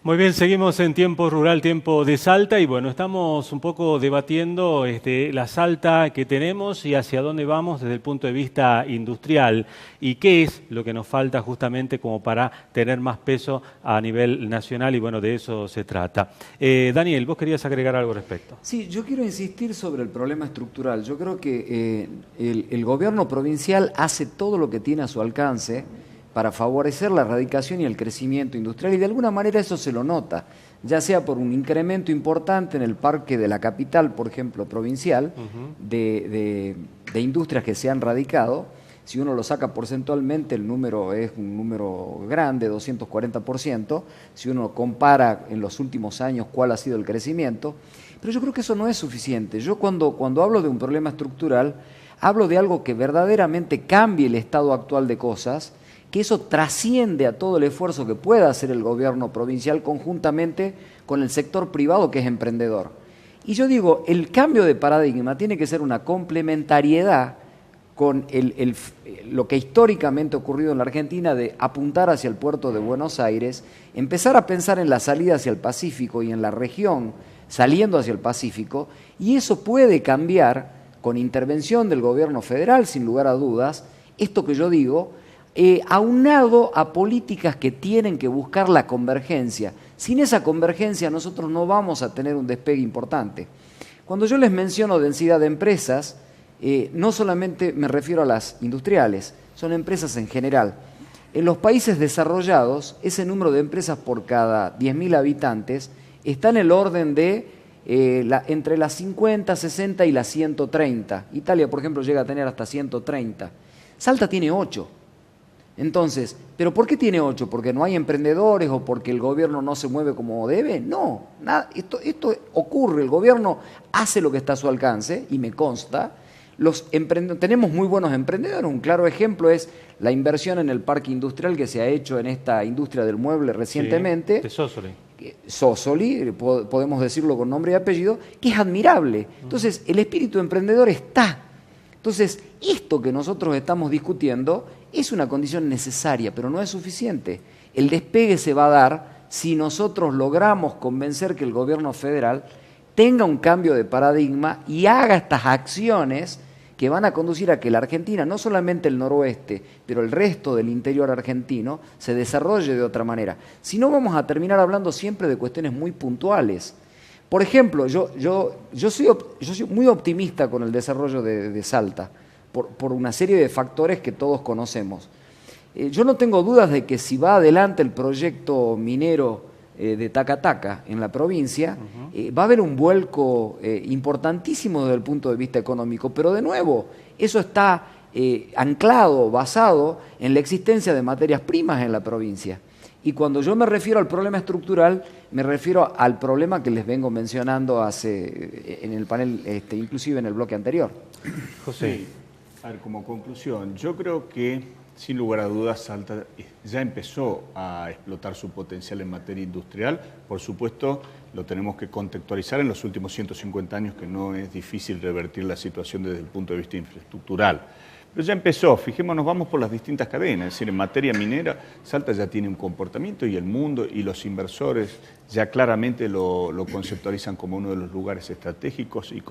Muy bien, seguimos en Tiempo Rural, Tiempo de Salta y bueno, estamos un poco debatiendo la Salta que tenemos y hacia dónde vamos desde el punto de vista industrial y qué es lo que nos falta justamente como para tener más peso a nivel nacional y bueno, de eso se trata. Daniel, vos querías agregar algo al respecto. Sí, yo quiero insistir sobre el problema estructural. Yo creo que el gobierno provincial hace todo lo que tiene a su alcance para favorecer la erradicación y el crecimiento industrial y de alguna manera eso se lo nota, ya sea por un incremento importante en el parque de la capital, por ejemplo, provincial, de industrias que se han radicado. Si uno lo saca porcentualmente, el número es un número grande, 240%. Si uno compara en los últimos años cuál ha sido el crecimiento. Pero yo creo que eso no es suficiente. Yo cuando hablo de un problema estructural, hablo de algo que verdaderamente cambie el estado actual de cosas, que eso trasciende a todo el esfuerzo que pueda hacer el gobierno provincial conjuntamente con el sector privado que es emprendedor. Y yo digo, el cambio de paradigma tiene que ser una complementariedad con lo que históricamente ha ocurrido en la Argentina de apuntar hacia el puerto de Buenos Aires, empezar a pensar en la salida hacia el Pacífico y en la región saliendo hacia el Pacífico, y eso puede cambiar con intervención del gobierno federal, sin lugar a dudas, esto que yo digo, aunado a políticas que tienen que buscar la convergencia. Sin esa convergencia nosotros no vamos a tener un despegue importante. Cuando yo les menciono densidad de empresas, no solamente me refiero a las industriales, son empresas en general. En los países desarrollados, ese número de empresas por cada 10.000 habitantes está en el orden de entre las 50, 60 y las 130. Italia, por ejemplo, llega a tener hasta 130. Salta tiene 8. Entonces, ¿pero por qué tiene 8? ¿Porque no hay emprendedores o porque el gobierno no se mueve como debe? No, nada, esto ocurre, el gobierno hace lo que está a su alcance, y me consta. Tenemos muy buenos emprendedores, un claro ejemplo es la inversión en el parque industrial que se ha hecho en esta industria del mueble recientemente. Sí, de Sósoli. Sósoli, podemos decirlo con nombre y apellido, que es admirable. Entonces, el espíritu emprendedor está. Entonces, esto que nosotros estamos discutiendo es una condición necesaria, pero no es suficiente. El despegue se va a dar si nosotros logramos convencer que el gobierno federal tenga un cambio de paradigma y haga estas acciones que van a conducir a que la Argentina, no solamente el noroeste, pero el resto del interior argentino, se desarrolle de otra manera. Si no, vamos a terminar hablando siempre de cuestiones muy puntuales. Por ejemplo, yo soy muy optimista con el desarrollo de Salta, por una serie de factores que todos conocemos. Yo no tengo dudas de que si va adelante el proyecto minero de Tacataca en la provincia, va a haber un vuelco importantísimo desde el punto de vista económico, pero de nuevo, eso está anclado, basado en la existencia de materias primas en la provincia. Y cuando yo me refiero al problema estructural, me refiero al problema que les vengo mencionando en el panel, inclusive en el bloque anterior. José. Sí. A ver, como conclusión, yo creo que, sin lugar a dudas, Salta ya empezó a explotar su potencial en materia industrial. Por supuesto, lo tenemos que contextualizar en los últimos 150 años, que no es difícil revertir la situación desde el punto de vista infraestructural. Pero ya empezó, fijémonos, vamos por las distintas cadenas, es decir, en materia minera, Salta ya tiene un comportamiento y el mundo y los inversores ya claramente lo conceptualizan como uno de los lugares estratégicos y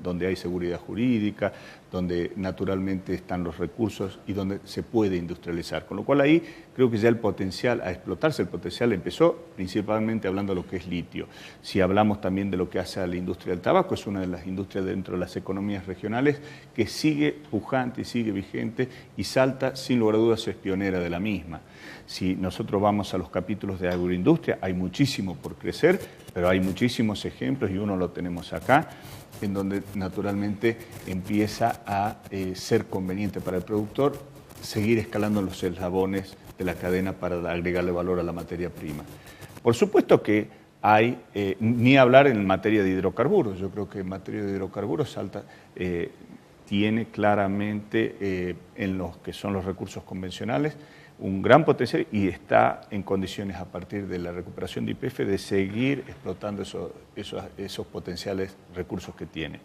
donde hay seguridad jurídica, donde naturalmente están los recursos y donde se puede industrializar. Con lo cual ahí creo que ya el potencial, a explotarse el potencial empezó, principalmente hablando de lo que es litio. Si hablamos también de lo que hace a la industria del tabaco, es una de las industrias dentro de las economías regionales que sigue pujante y sigue vigente, y Salta sin lugar a dudas es pionera de la misma. Si nosotros vamos a los capítulos de agroindustria, hay muchísimo por crecer, pero hay muchísimos ejemplos y uno lo tenemos acá, en donde naturalmente empieza a ser conveniente para el productor seguir escalando los eslabones de la cadena para agregarle valor a la materia prima. Por supuesto que hay, ni hablar en materia de hidrocarburos, yo creo que en materia de hidrocarburos Salta tiene claramente en los que son los recursos convencionales un gran potencial y está en condiciones a partir de la recuperación de YPF de seguir explotando esos potenciales recursos que tiene.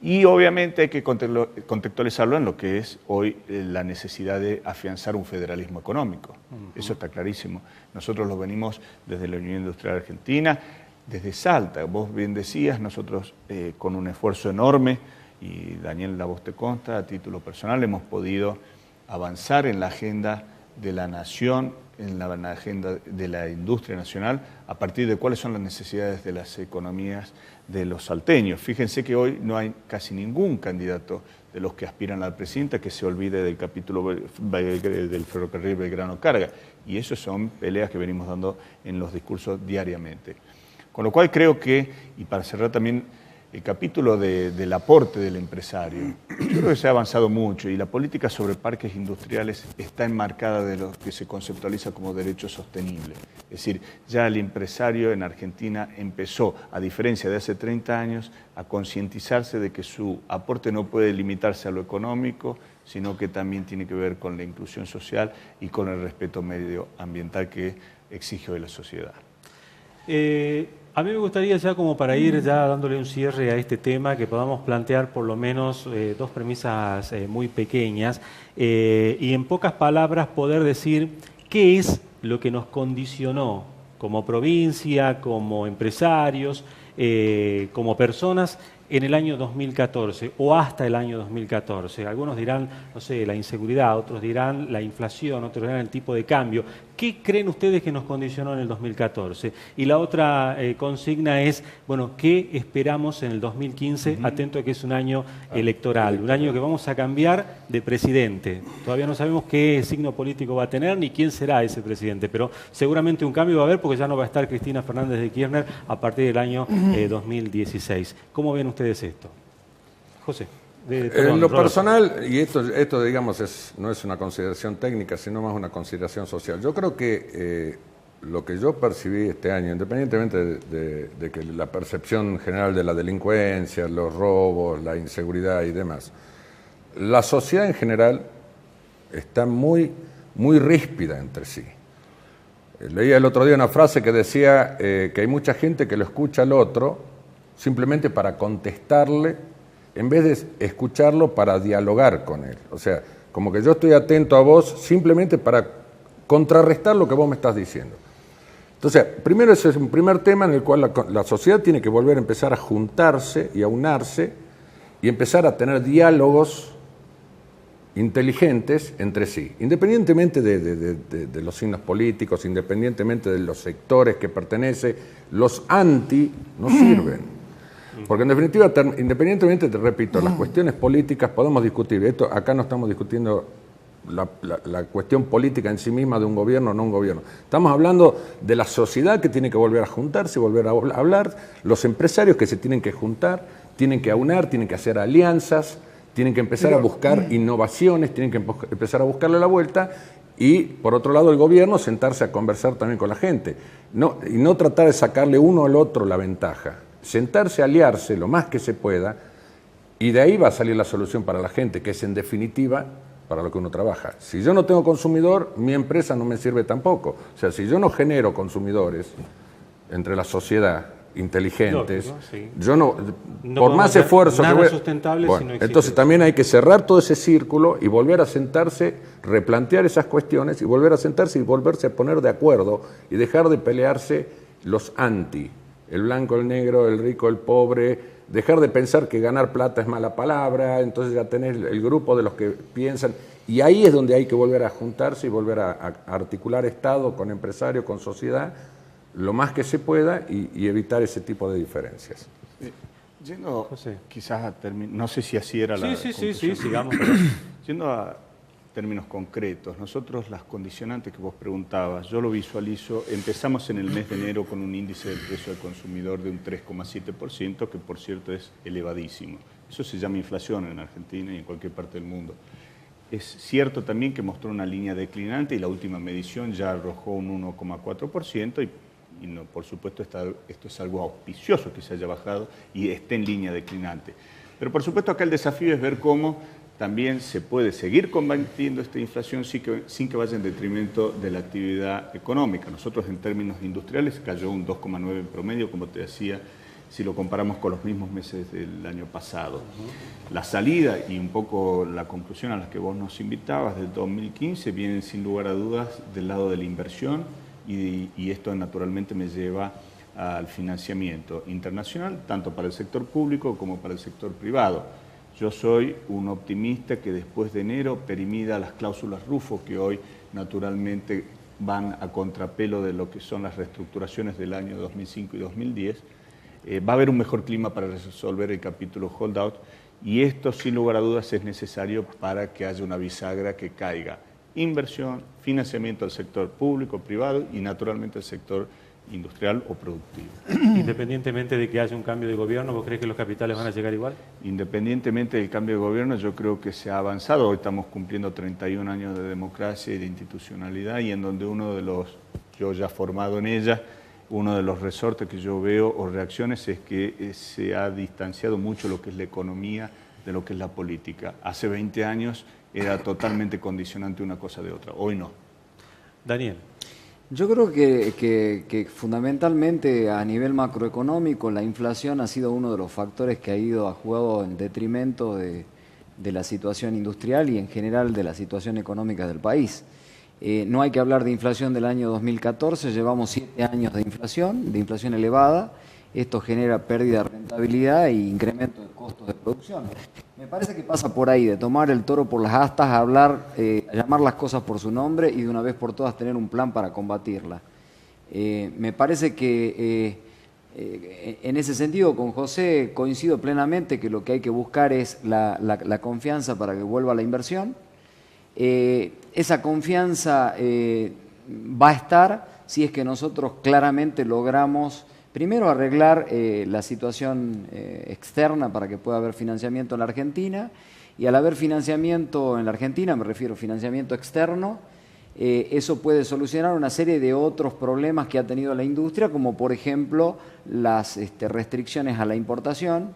Y obviamente hay que contextualizarlo en lo que es hoy la necesidad de afianzar un federalismo económico. Eso está clarísimo. Nosotros lo venimos desde la Unión Industrial Argentina, desde Salta. Vos bien decías, nosotros con un esfuerzo enorme, y Daniel, la voz te consta, a título personal, hemos podido avanzar en la agenda de la nación, en la agenda de la industria nacional, a partir de cuáles son las necesidades de las economías de los salteños. Fíjense que hoy no hay casi ningún candidato de los que aspiran a la presidenta que se olvide del capítulo del ferrocarril Belgrano Carga, y eso son peleas que venimos dando en los discursos diariamente. Con lo cual creo que, y para cerrar también el capítulo del aporte del empresario, yo creo que se ha avanzado mucho y la política sobre parques industriales está enmarcada de lo que se conceptualiza como derecho sostenible. Es decir, ya el empresario en Argentina empezó, a diferencia de hace 30 años, a concientizarse de que su aporte no puede limitarse a lo económico, sino que también tiene que ver con la inclusión social y con el respeto medioambiental que exige hoy la sociedad. A mí me gustaría ya como para ir ya dándole un cierre a este tema, que podamos plantear por lo menos dos premisas muy pequeñas y en pocas palabras poder decir qué es lo que nos condicionó como provincia, como empresarios, como personas en el año 2014 o hasta el año 2014. Algunos dirán, no sé, la inseguridad, otros dirán la inflación, otros dirán el tipo de cambio. ¿Qué creen ustedes que nos condicionó en el 2014? Y la otra consigna es, bueno, ¿qué esperamos en el 2015? Atento a que es un año electoral, un año que vamos a cambiar de presidente. Todavía no sabemos qué signo político va a tener ni quién será ese presidente, pero seguramente un cambio va a haber porque ya no va a estar Cristina Fernández de Kirchner a partir del año 2016. ¿Cómo ven ustedes esto? José. En lo personal, y esto digamos, no es una consideración técnica, sino más una consideración social. Yo creo que lo que yo percibí este año, independientemente de que la percepción general de la delincuencia, los robos, la inseguridad y demás, la sociedad en general está muy ríspida entre sí. Leía el otro día una frase que decía que hay mucha gente que lo escucha al otro simplemente para contestarle, en vez de escucharlo para dialogar con él. O sea, como que yo estoy atento a vos simplemente para contrarrestar lo que vos me estás diciendo. Entonces, primero ese es un primer tema en el cual la sociedad tiene que volver a empezar a juntarse y a unarse y empezar a tener diálogos inteligentes entre sí, independientemente de los signos políticos, independientemente de los sectores que pertenece, los anti no sirven. Porque en definitiva, independientemente, te repito, las cuestiones políticas podemos discutir. Esto acá no estamos discutiendo la cuestión política en sí misma de un gobierno o no un gobierno. Estamos hablando de la sociedad que tiene que volver a juntarse, volver a hablar, los empresarios que se tienen que juntar, tienen que aunar, tienen que hacer alianzas, tienen que empezar a buscar innovaciones, tienen que empezar a buscarle la vuelta y, por otro lado, el gobierno sentarse a conversar también con la gente y no tratar de sacarle uno al otro la ventaja. Sentarse a aliarse lo más que se pueda y de ahí va a salir la solución para la gente, que es en definitiva para lo que uno trabaja. Si yo no tengo consumidor, mi empresa no me sirve tampoco. O sea, si yo no genero consumidores entre la sociedad inteligentes, lógico, sí. Yo no por más esfuerzo nada que voy, sustentable bueno, si no existe. Entonces también hay que cerrar todo ese círculo y volver a sentarse, replantear esas cuestiones y volver a sentarse y volverse a poner de acuerdo y dejar de pelearse los anti. El blanco, el negro, el rico, el pobre, dejar de pensar que ganar plata es mala palabra, entonces ya tenés el grupo de los que piensan, y ahí es donde hay que volver a juntarse y volver a articular Estado con empresario, con sociedad, lo más que se pueda y evitar ese tipo de diferencias. Yendo quizás a términos, no sé si así era la Sí, sigamos. Yendo a términos concretos, nosotros las condicionantes que vos preguntabas, yo lo visualizo, empezamos en el mes de enero con un índice del precio al consumidor de un 3,7%, que por cierto es elevadísimo. Eso se llama inflación en Argentina y en cualquier parte del mundo. Es cierto también que mostró una línea declinante y la última medición ya arrojó un 1,4% y no, por supuesto esto es algo auspicioso que se haya bajado y esté en línea declinante. Pero por supuesto acá el desafío es ver cómo también se puede seguir combatiendo esta inflación sin que vaya en detrimento de la actividad económica. Nosotros en términos industriales cayó un 2,9 en promedio, como te decía, si lo comparamos con los mismos meses del año pasado. La salida y un poco la conclusión a la que vos nos invitabas del 2015 vienen sin lugar a dudas del lado de la inversión y esto naturalmente me lleva al financiamiento internacional, tanto para el sector público como para el sector privado. Yo soy un optimista que después de enero perimida las cláusulas Rufo, que hoy naturalmente van a contrapelo de lo que son las reestructuraciones del año 2005 y 2010, va a haber un mejor clima para resolver el capítulo holdout y esto sin lugar a dudas es necesario para que haya una bisagra que caiga. Inversión, financiamiento del sector público, privado y naturalmente el sector industrial o productivo. Independientemente de que haya un cambio de gobierno, ¿vos crees que los capitales van a llegar igual? Independientemente del cambio de gobierno, yo creo que se ha avanzado. Hoy estamos cumpliendo 31 años de democracia y de institucionalidad y en donde uno de los, yo ya formado en ella, uno de los resortes que yo veo o reacciones es que se ha distanciado mucho lo que es la economía de lo que es la política. Hace 20 años era totalmente condicionante una cosa de otra, hoy no. Daniel. Yo creo que fundamentalmente a nivel macroeconómico la inflación ha sido uno de los factores que ha jugado en detrimento de la situación industrial y en general de la situación económica del país. No hay que hablar de inflación del año 2014, llevamos 7 años de inflación elevada. Esto genera pérdida de rentabilidad e incremento de costos de producción. Me parece que pasa por ahí, de tomar el toro por las astas, hablar, llamar las cosas por su nombre y de una vez por todas tener un plan para combatirla. Me parece que en ese sentido con José coincido plenamente que lo que hay que buscar es la confianza para que vuelva la inversión. Esa confianza va a estar si es que nosotros claramente logramos primero arreglar la situación externa para que pueda haber financiamiento en la Argentina y al haber financiamiento en la Argentina, me refiero a financiamiento externo, eso puede solucionar una serie de otros problemas que ha tenido la industria, como por ejemplo las restricciones a la importación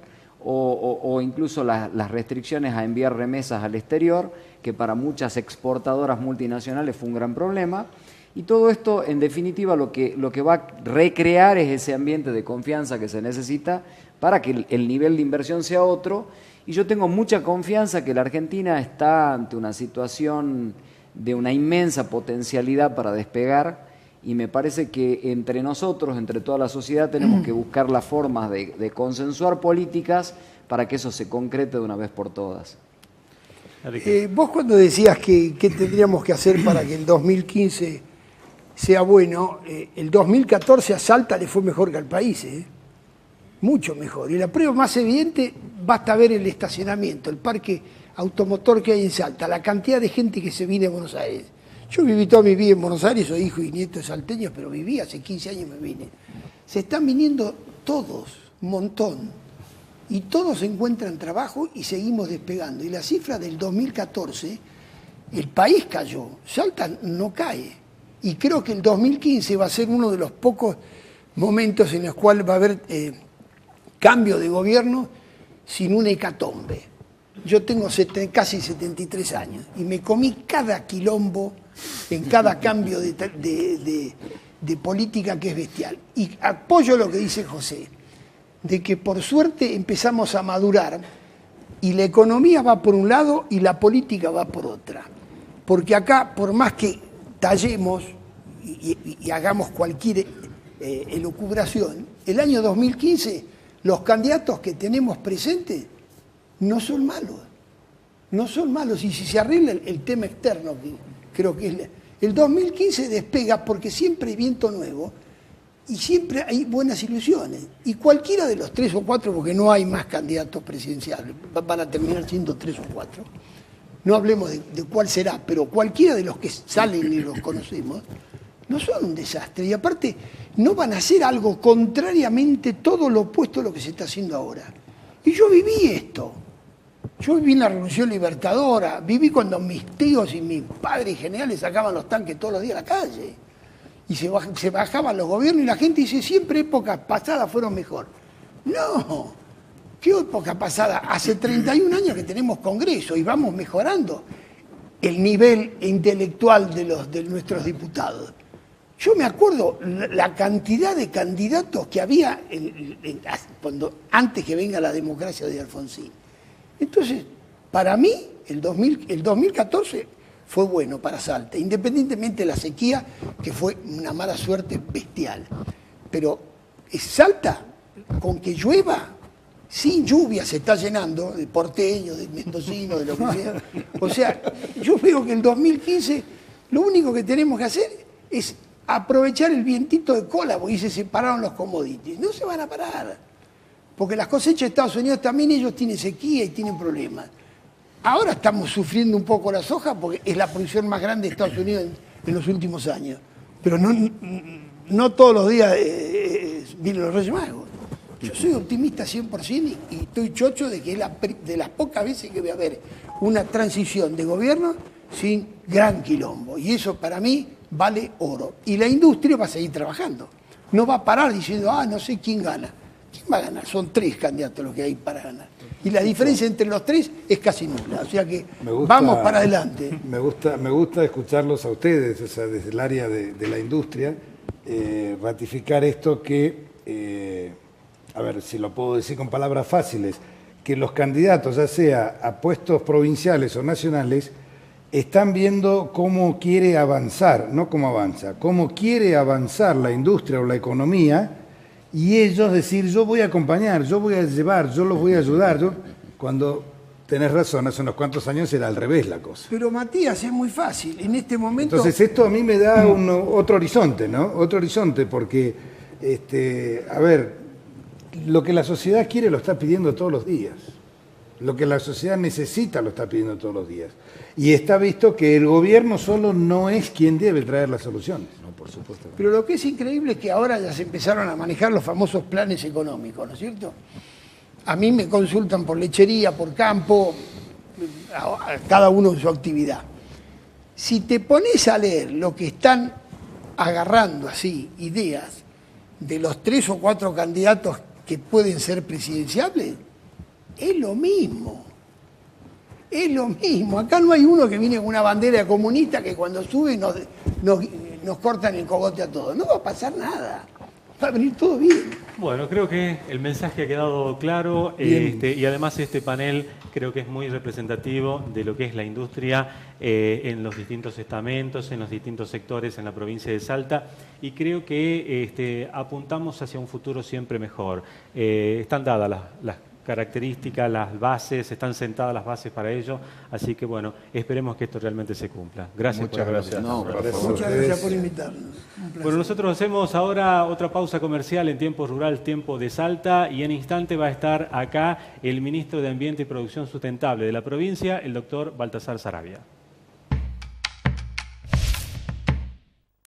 o incluso las restricciones a enviar remesas al exterior, que para muchas exportadoras multinacionales fue un gran problema. Y todo esto, en definitiva, lo que va a recrear es ese ambiente de confianza que se necesita para que el nivel de inversión sea otro. Y yo tengo mucha confianza que la Argentina está ante una situación de una inmensa potencialidad para despegar y me parece que entre nosotros, entre toda la sociedad, tenemos que buscar las formas de consensuar políticas para que eso se concrete de una vez por todas. Vos cuando decías que tendríamos que hacer para que el 2015 sea bueno, el 2014 a Salta le fue mejor que al país, mucho mejor. Y la prueba más evidente, basta ver el estacionamiento, el parque automotor que hay en Salta, la cantidad de gente que se viene a Buenos Aires. Yo viví toda mi vida en Buenos Aires, soy hijo y nieto de salteños, pero viví hace 15 años me vine. Se están viniendo todos, un montón, y todos encuentran trabajo y seguimos despegando. Y la cifra del 2014, el país cayó, Salta no cae. Y creo que el 2015 va a ser uno de los pocos momentos en los cuales va a haber cambio de gobierno sin una hecatombe. Yo tengo casi 73 años y me comí cada quilombo en cada cambio de política que es bestial. Y apoyo lo que dice José, de que por suerte empezamos a madurar y la economía va por un lado y la política va por otra. Porque acá, por más que tallemos y hagamos cualquier elucubración, el año 2015 los candidatos que tenemos presentes no son malos, y si se arregla el tema externo, que creo que es el 2015 despega porque siempre hay viento nuevo y siempre hay buenas ilusiones, y cualquiera de los 3 o 4, porque no hay más candidatos presidenciales, van a terminar siendo 3 o 4. No hablemos de cuál será, pero cualquiera de los que salen y los conocemos, no son un desastre. Y aparte, no van a hacer algo contrariamente todo lo opuesto a lo que se está haciendo ahora. Y yo viví esto. Yo viví en la Revolución Libertadora, viví cuando mis tíos y mis padres generales sacaban los tanques todos los días a la calle. Y se bajaban los gobiernos y la gente dice, siempre épocas pasadas fueron mejor. No. ¿Qué época pasada? Hace 31 años que tenemos Congreso y vamos mejorando el nivel intelectual de nuestros diputados. Yo me acuerdo la cantidad de candidatos que había antes que venga la democracia de Alfonsín. Entonces, para mí, el 2014 fue bueno para Salta, independientemente de la sequía, que fue una mala suerte bestial. Pero Salta, con que llueva, sin lluvia se está llenando, de porteño, de mendocino, de lo que sea. O sea, yo veo que el 2015 lo único que tenemos que hacer es aprovechar el vientito de cola, porque se separaron los commodities. No se van a parar, porque las cosechas de Estados Unidos también ellos tienen sequía y tienen problemas. Ahora estamos sufriendo un poco la soja porque es la producción más grande de Estados Unidos en los últimos años. Pero no todos los días vienen los Reyes Magos. Yo soy optimista 100% y estoy chocho de que es de las pocas veces que voy a ver una transición de gobierno sin gran quilombo. Y eso para mí vale oro. Y la industria va a seguir trabajando. No va a parar diciendo, no sé quién gana. ¿Quién va a ganar? Son 3 candidatos los que hay para ganar. Y la diferencia entre los 3 es casi nula. O sea que vamos para adelante. Me gusta escucharlos a ustedes, o sea, desde el área de la industria, ratificar esto que, a ver si lo puedo decir con palabras fáciles, que los candidatos, ya sea a puestos provinciales o nacionales, están viendo cómo quiere avanzar, no cómo avanza, cómo quiere avanzar la industria o la economía, y ellos decir, yo voy a acompañar, yo voy a llevar, yo los voy a ayudar. Cuando tenés razón, hace unos cuantos años era al revés la cosa. Pero Matías, es muy fácil. En este momento... Entonces esto a mí me da otro horizonte, ¿no? Otro horizonte, porque, a ver, lo que la sociedad quiere lo está pidiendo todos los días. Lo que la sociedad necesita lo está pidiendo todos los días. Y está visto que el gobierno solo no es quien debe traer las soluciones. No, por supuesto. Pero lo que es increíble es que ahora ya se empezaron a manejar los famosos planes económicos, ¿no es cierto? A mí me consultan por lechería, por campo, cada uno en su actividad. Si te pones a leer lo que están agarrando así, ideas, de los 3 o 4 candidatos que pueden ser presidenciables, es lo mismo. Es lo mismo. Acá no hay uno que viene con una bandera comunista que cuando sube nos cortan el cogote a todos. No va a pasar nada. Va a venir todo bien. Bueno, creo que el mensaje ha quedado claro y además este panel creo que es muy representativo de lo que es la industria en los distintos estamentos, en los distintos sectores en la provincia de Salta y creo que apuntamos hacia un futuro siempre mejor. Están dadas las características, las bases, están sentadas las bases para ello, así que bueno, esperemos que esto realmente se cumpla. Gracias. Muchas gracias. Muchas gracias por invitarnos. Bueno, nosotros hacemos ahora otra pausa comercial en Tiempo Rural, Tiempo de Salta, y en instante va a estar acá el ministro de Ambiente y Producción Sustentable de la provincia, el doctor Baltasar Saravia.